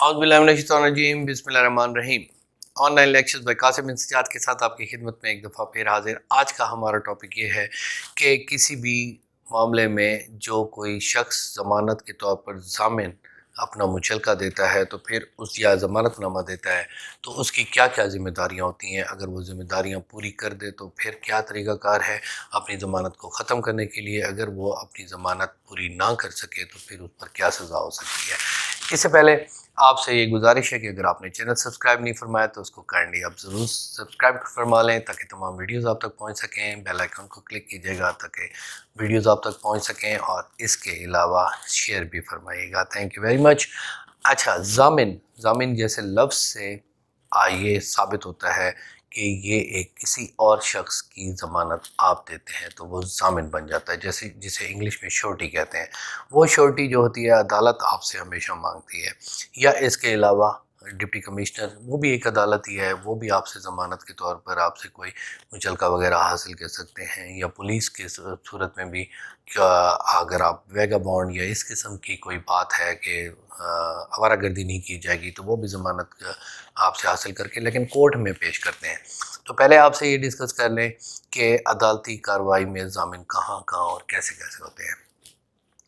औज़ुबिल्लाहिमिनश्शैतानिर्रजीम बिस्मिल्लाहिर्रहमानिर्रहीम। Online lectures bye Qasim इंसजाद के साथ आपकी खिदमत में एक दफ़ा फिर हाजिर। आज का हमारा टॉपिक ये है कि किसी भी मामले में जो कोई शख्स ज़मानत के तौर पर ज़ामिन अपना मुचलका देता है तो फिर उस या ज़मानतनामा देता है तो उसकी क्या क्या ज़िम्मेदारियाँ होती हैं। अगर वो ज़िम्मेदारियाँ पूरी कर दे तो फिर क्या तरीक़ाकार है अपनी ज़मानत को ख़त्म करने के लिए। अगर वो अपनी ज़मानत पूरी ना कर सके तो फिर उस पर क्या सज़ा हो सकती है। इससे पहले आपसे ये गुजारिश है कि अगर आपने चैनल सब्सक्राइब नहीं फरमाया तो उसको काइंडली आप ज़रूर सब्सक्राइब फरमा लें ताकि तमाम वीडियोस आप तक पहुंच सकें। बेल आइकन को क्लिक कीजिएगा ताकि वीडियोस आप तक पहुंच सकें और इसके अलावा शेयर भी फरमाइएगा। Thank you very much. अच्छा, ज़ामिन ज़ामिन जैसे लफ्ज़ से ये साबित होता है कि ये एक किसी और शख्स की ज़मानत आप देते हैं तो वो ज़ामिन बन जाता है, जैसे जिसे इंग्लिश में श्योरिटी कहते हैं। वो श्योरिटी जो होती है अदालत आपसे हमेशा मांगती है, या इसके अलावा डिप्टी कमिश्नर वो भी एक अदालत ही है, वो भी आपसे ज़मानत के तौर पर आपसे कोई मुचलका वगैरह हासिल कर सकते हैं। या पुलिस की सूरत में भी क्या, अगर आप वेगाबॉन्ड या इस किस्म की कोई बात है कि आवारागर्दी नहीं की जाएगी तो वो भी ज़मानत आपसे हासिल करके लेकिन कोर्ट में पेश करते हैं। तो पहले आपसे ये डिस्कस कर लें कि अदालती कार्रवाई में ज़ामिन कहाँ कहाँ और कैसे कैसे होते हैं।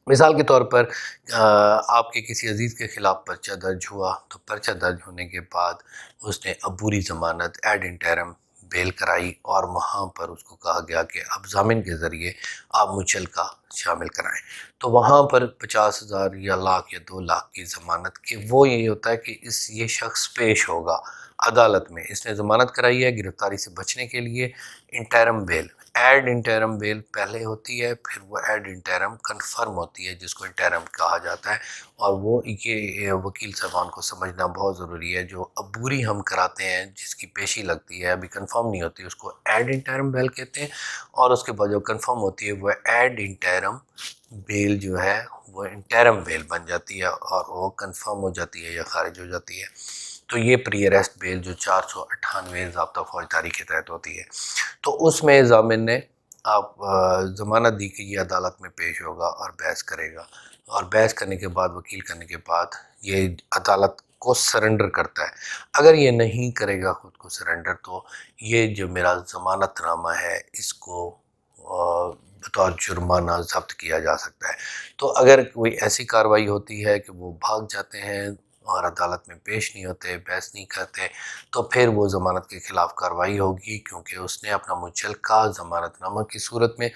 मिसाल के तौर पर आपके किसी अजीज़ के ख़िलाफ़ पर्चा दर्ज हुआ तो पर्चा दर्ज होने के बाद उसने अबूरी ज़मानत एड इंटरम बेल कराई और वहाँ पर उसको कहा गया कि अब ज़ामिन के ज़रिए आप मुचलका शामिल कराएं। तो वहाँ पर 50,000 या लाख या 2 लाख की ज़मानत के वो ये होता है कि ये शख्स पेश होगा अदालत में। इसने ज़मानत कराई है गिरफ़्तारी से बचने के लिए। Interim bail, ad interim bail पहले होती है, फिर वो एड इंटरम कन्फर्म होती है जिसको इंटरम कहा जाता है। और वो ये वकील साहबान को समझना बहुत ज़रूरी है, जो अबूरी हम कराते हैं जिसकी पेशी लगती है अभी कंफर्म नहीं होती उसको एड इंटरम बेल कहते हैं। और उसके बाद जो कंफर्म होती है वो एड इंटरम बेल जो है वो इंटरम बेल बन जाती है और वो कंफर्म हो जाती है या खारिज हो जाती है। तो ये प्री अरेस्ट बेल जो 498 ज़ाब्ता फौजदारी के तहत होती है, तो उसमें ज़ामिन ने आप ज़मानत दी कि ये अदालत में पेश होगा और बहस करेगा। और बहस करने के बाद, वकील करने के बाद ये अदालत को सरेंडर करता है। अगर ये नहीं करेगा ख़ुद को सरेंडर तो ये जो मेरा ज़मानतनामा है इसको बतौर जुर्माना ज़ब्त किया जा सकता है। तो अगर कोई ऐसी कार्रवाई होती है कि वो भाग जाते हैं और अदालत में पेश नहीं होते, बहस नहीं करते, तो फिर वो ज़मानत के ख़िलाफ़ कार्रवाई होगी क्योंकि उसने अपना मुचलका ज़मानतनामा की सूरत में।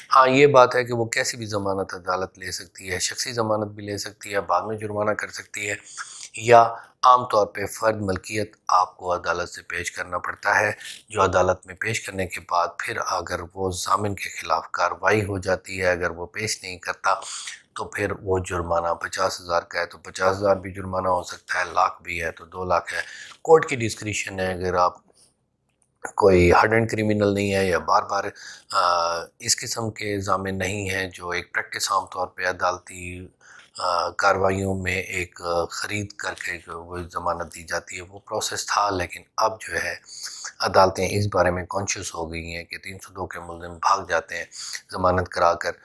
हाँ, ये बात है कि वो कैसी भी ज़मानत अदालत ले सकती है, शख्सी ज़मानत भी ले सकती है, बाद में जुर्माना कर सकती है, या आम तौर पे फ़र्द मलकियत आपको अदालत से पेश करना पड़ता है, जो अदालत में पेश करने के बाद फिर अगर वो ज़ामिन के ख़िलाफ़ कार्रवाई हो जाती है, अगर वो पेश नहीं करता तो फिर वो जुर्माना 50,000 का है तो 50,000 भी जुर्माना हो सकता है, लाख भी है तो 2 लाख है। कोर्ट की डिस्क्रिशन है। अगर आप कोई हार्डन क्रिमिनल नहीं है या बार बार इस किस्म के ज़ामिन नहीं हैं, जो एक प्रैक्टिस आम तौर पे अदालती कार्रवाइयों में एक ख़रीद करके वो ज़मानत दी जाती है, वो प्रोसेस था। लेकिन अब जो है अदालतें इस बारे में कॉन्शियस हो गई हैं कि 302 के मुलज़िम भाग जाते हैं ज़मानत करा कर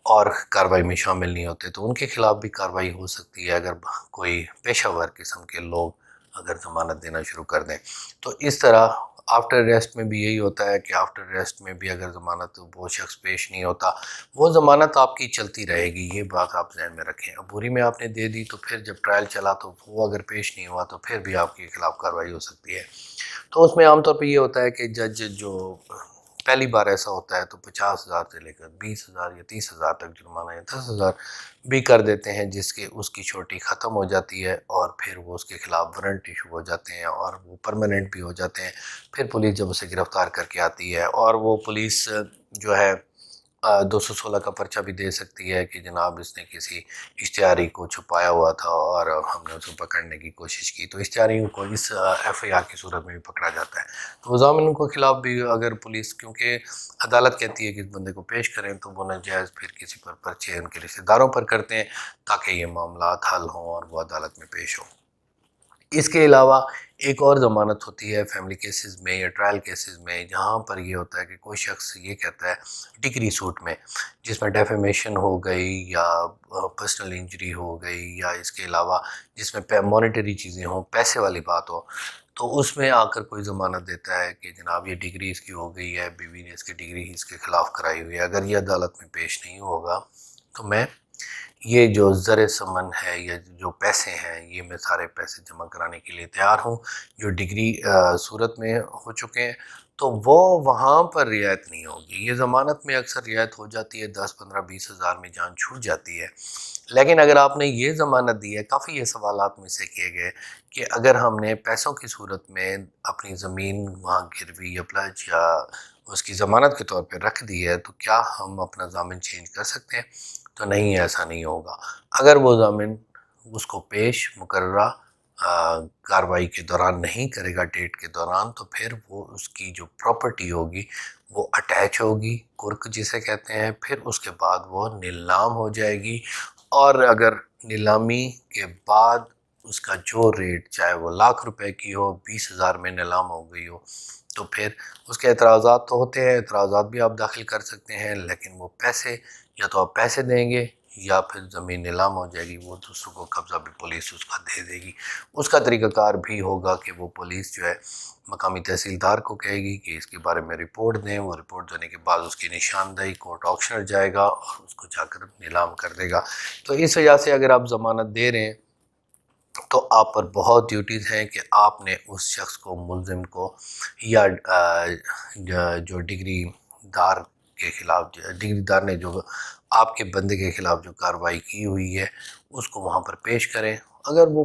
और कार्रवाई में शामिल नहीं होते, तो उनके ख़िलाफ़ भी कार्रवाई हो सकती है अगर कोई पेशावर किस्म के लोग अगर ज़मानत देना शुरू कर दें। तो इस तरह आफ्टर अरेस्ट में भी यही होता है कि आफ्टर अरेस्ट में भी अगर ज़मानत वो शख्स पेश नहीं होता, वो ज़मानत आपकी चलती रहेगी। ये बात आप ज़हन में रखें। अबूरी में आपने दे दी तो फिर जब ट्रायल चला तो वो अगर पेश नहीं हुआ तो फिर भी आपके ख़िलाफ़ कार्रवाई हो सकती है। तो उसमें आमतौर पर ये होता है कि जज जो पहली बार ऐसा होता है तो 50,000 से लेकर 20,000 या 30,000 तक जुर्माना या 10,000 भी कर देते हैं, जिसके उसकी छुट्टी ख़त्म हो जाती है और फिर वो उसके ख़िलाफ़ वारंट इशू हो जाते हैं और वो परमानेंट भी हो जाते हैं। फिर पुलिस जब उसे गिरफ़्तार करके आती है और वो पुलिस जो है 216 का पर्चा भी दे सकती है कि जनाब इसने किसी इश्तिहारी को छुपाया हुआ था और हमने उसे पकड़ने की कोशिश की, तो इश्तिहारियों को इस FIR की सूरत में भी पकड़ा जाता है। तो ज़ामिन के ख़िलाफ़ भी अगर पुलिस, क्योंकि अदालत कहती है कि इस बंदे को पेश करें, तो वो नाजायज़ फिर किसी पर पर्चे उनके रिश्तेदारों पर करते हैं ताकि ये मामला हल हों और वो अदालत में पेश हो। اس کے علاوہ ایک اور ضمانت ہوتی ہے فیملی کیسز میں یا ٹرائل کیسز میں، جہاں پر یہ ہوتا ہے کہ کوئی شخص یہ کہتا ہے ڈگری سوٹ میں، جس میں ڈیفیمیشن ہو گئی یا پرسنل انجری ہو گئی، یا اس کے علاوہ جس میں مانیٹری چیزیں ہوں، پیسے والی بات ہو، تو اس میں آ کر کوئی ضمانت دیتا ہے کہ جناب یہ ڈگری اس کی ہو گئی ہے، بیوی نے اس کی ڈگری اس کے خلاف کرائی ہوئی ہے، اگر یہ عدالت میں پیش نہیں ہوگا تو میں یہ جو زر ثمن ہے یا جو پیسے ہیں، یہ میں سارے پیسے جمع کرانے کے لیے تیار ہوں جو ڈگری صورت میں ہو چکے ہیں، تو وہ وہاں پر رعایت نہیں ہوگی۔ یہ ضمانت میں اکثر رعایت ہو جاتی ہے، 10-15-20 ہزار میں جان چھوٹ جاتی ہے، لیکن اگر آپ نے یہ ضمانت دی ہے، کافی یہ سوالات مجھ سے کیے گئے کہ اگر ہم نے پیسوں کی صورت میں اپنی زمین وہاں گروی یا پلج یا اس کی ضمانت کے طور پہ رکھ دی ہے تو کیا ہم اپنا ضامن چینج کر سکتے ہیں؟ تو نہیں، ایسا نہیں ہوگا۔ اگر وہ ضامن اس کو پیش مقررہ کارروائی کے دوران نہیں کرے گا، ڈیٹ کے دوران، تو پھر وہ اس کی جو پراپرٹی ہوگی وہ اٹیچ ہوگی، کرک جسے کہتے ہیں، پھر اس کے بعد وہ نیلام ہو جائے گی، اور اگر نیلامی کے بعد اس کا جو ریٹ چاہے وہ ₹1,00,000 کی ہو، 20,000 میں نیلام ہو گئی ہو، تو پھر اس کے اعتراضات تو ہوتے ہیں، اعتراضات بھی آپ داخل کر سکتے ہیں، لیکن وہ پیسے یا تو آپ پیسے دیں گے یا پھر زمین نیلام ہو جائے گی، وہ دوسروں کو قبضہ بھی پولیس اس کا دے دے گی۔ اس کا طریقہ کار بھی ہوگا کہ وہ پولیس جو ہے مقامی تحصیلدار کو کہے گی کہ اس کے بارے میں رپورٹ دیں، وہ رپورٹ دینے کے بعد اس کی نشاندہی کورٹ آکشنر جائے گا اور اس کو جا کر نیلام کر دے گا۔ تو اس وجہ سے اگر آپ ضمانت دے رہے ہیں تو آپ پر بہت ڈیوٹیز ہیں کہ آپ نے اس شخص کو، ملزم کو، یا جو ڈگری دار کے خلاف، ڈگری دار نے جو آپ کے بندے کے خلاف جو کارروائی کی ہوئی ہے اس کو وہاں پر پیش کریں۔ اگر وہ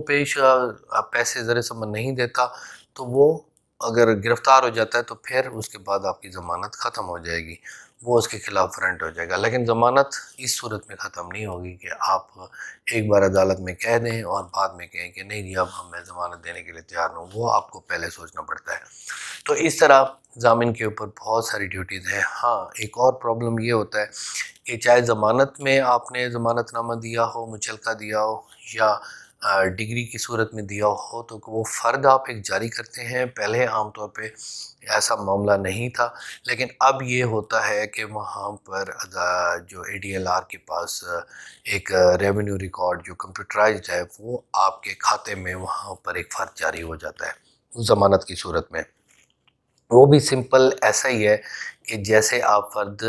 پیسے زر ثمن نہیں دیتا تو وہ اگر گرفتار ہو جاتا ہے تو پھر اس کے بعد آپ کی ضمانت ختم ہو جائے گی، وہ اس کے خلاف فرنٹ ہو جائے گا، لیکن ضمانت اس صورت میں ختم نہیں ہوگی کہ آپ ایک بار عدالت میں کہہ دیں اور بعد میں کہیں کہ نہیں جی اب میں ضمانت دینے کے لیے تیار ہوں، وہ آپ کو پہلے سوچنا پڑتا ہے۔ تو اس طرح ضامن کے اوپر بہت ساری ڈیوٹیز ہیں۔ ہاں، ایک اور پرابلم یہ ہوتا ہے کہ چاہے ضمانت میں آپ نے ضمانت نامہ دیا ہو، مچلکہ دیا ہو، یا ڈگری کی صورت میں دیا ہو، تو وہ فرد آپ ایک جاری کرتے ہیں۔ پہلے عام طور پہ ایسا معاملہ نہیں تھا، لیکن اب یہ ہوتا ہے کہ وہاں پر جو ADLR کے پاس ایک ریونیو ریکارڈ جو کمپیوٹرائزڈ ہے، وہ آپ کے کھاتے میں وہاں پر ایک فرد جاری ہو جاتا ہے ضمانت کی صورت میں۔ وہ بھی سمپل ایسا ہی ہے کہ جیسے آپ فرد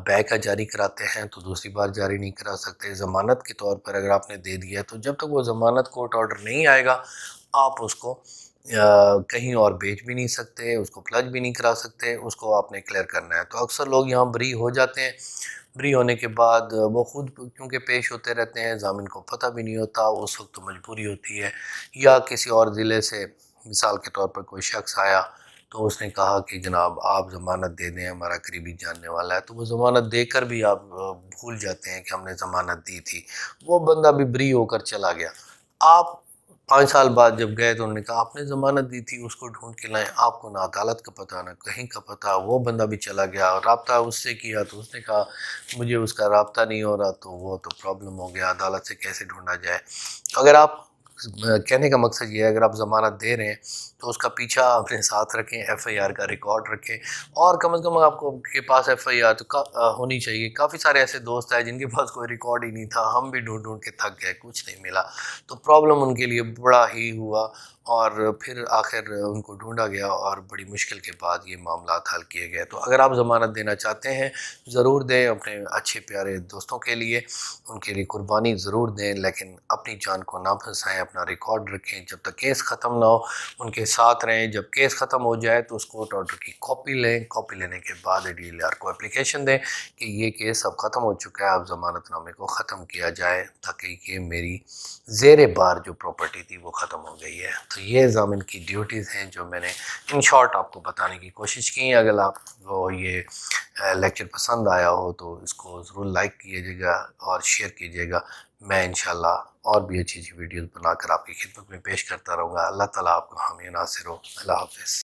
بے کا جاری کراتے ہیں تو دوسری بار جاری نہیں کرا سکتے، ضمانت کے طور پر اگر آپ نے دے دیا تو جب تک وہ ضمانت کورٹ آرڈر نہیں آئے گا آپ اس کو کہیں اور بیچ بھی نہیں سکتے، اس کو پلج بھی نہیں کرا سکتے، اس کو آپ نے کلیئر کرنا ہے۔ تو اکثر لوگ یہاں بری ہو جاتے ہیں، بری ہونے کے بعد وہ خود کیونکہ پیش ہوتے رہتے ہیں، ضامن کو پتہ بھی نہیں ہوتا، اس وقت تو مجبوری ہوتی ہے، یا کسی اور ضلع سے مثال کے طور پر کوئی شخص آیا تو اس نے کہا کہ جناب آپ ضمانت دے دیں، ہمارا قریبی جاننے والا ہے، تو وہ ضمانت دے کر بھی آپ بھول جاتے ہیں کہ ہم نے ضمانت دی تھی، وہ بندہ بھی بری ہو کر چلا گیا۔ آپ 5 سال بعد جب گئے تو انہوں نے کہا آپ نے ضمانت دی تھی، اس کو ڈھونڈ کے لائیں، آپ کو نہ عدالت کا پتہ نہ کہیں کا پتہ، وہ بندہ بھی چلا گیا، رابطہ اس سے کیا تو اس نے کہا مجھے اس کا رابطہ نہیں ہو رہا، تو وہ تو پرابلم ہو گیا، عدالت سے کیسے ڈھونڈا جائے۔ تو اگر آپ، کہنے کا مقصد یہ ہے اگر آپ ضمانت دے رہے ہیں تو اس کا پیچھا اپنے ساتھ رکھیں، FIR کا ریکارڈ رکھیں، اور کم از کم آپ کو کے پاس FIR تو ہونی چاہیے۔ کافی سارے ایسے دوست ہیں جن کے پاس کوئی ریکارڈ ہی نہیں تھا، ہم بھی ڈھونڈ ڈھونڈ کے تھک گئے، کچھ نہیں ملا، تو پرابلم ان کے لیے بڑا ہی ہوا، اور پھر آخر ان کو ڈھونڈا گیا اور بڑی مشکل کے بعد یہ معاملات حل کیے گئے۔ تو اگر آپ ضمانت دینا چاہتے ہیں ضرور دیں، اپنے اچھے پیارے دوستوں کے لیے، ان کے لیے قربانی ضرور دیں، لیکن اپنی جان کو نہ پھنسائیں، اپنا ریکارڈ رکھیں، جب تک کیس ختم نہ ہو ان کے ساتھ رہیں، جب کیس ختم ہو جائے تو اس کورٹ آرڈر کی کاپی لیں، کاپی لینے کے بعد ADLR کو اپلیکیشن دیں کہ یہ کیس اب ختم ہو چکا ہے، اب ضمانت نامے کو ختم کیا جائے تاکہ یہ میری زیر بار جو پراپرٹی تھی وہ ختم ہو گئی ہے۔ تو یہ ضامن کی ڈیوٹیز ہیں جو میں نے ان شارٹ آپ کو بتانے کی کوشش کی ہیں۔ اگر آپ کو یہ لیکچر پسند آیا ہو تو اس کو ضرور لائک کیجیے گا اور شیئر کیجیے گا۔ میں انشاءاللہ اور بھی اچھی ویڈیوز بنا کر آپ کی خدمت میں پیش کرتا رہوں گا۔ اللہ تعالیٰ آپ کو حامی و ناصر ہو۔ اللہ حافظ۔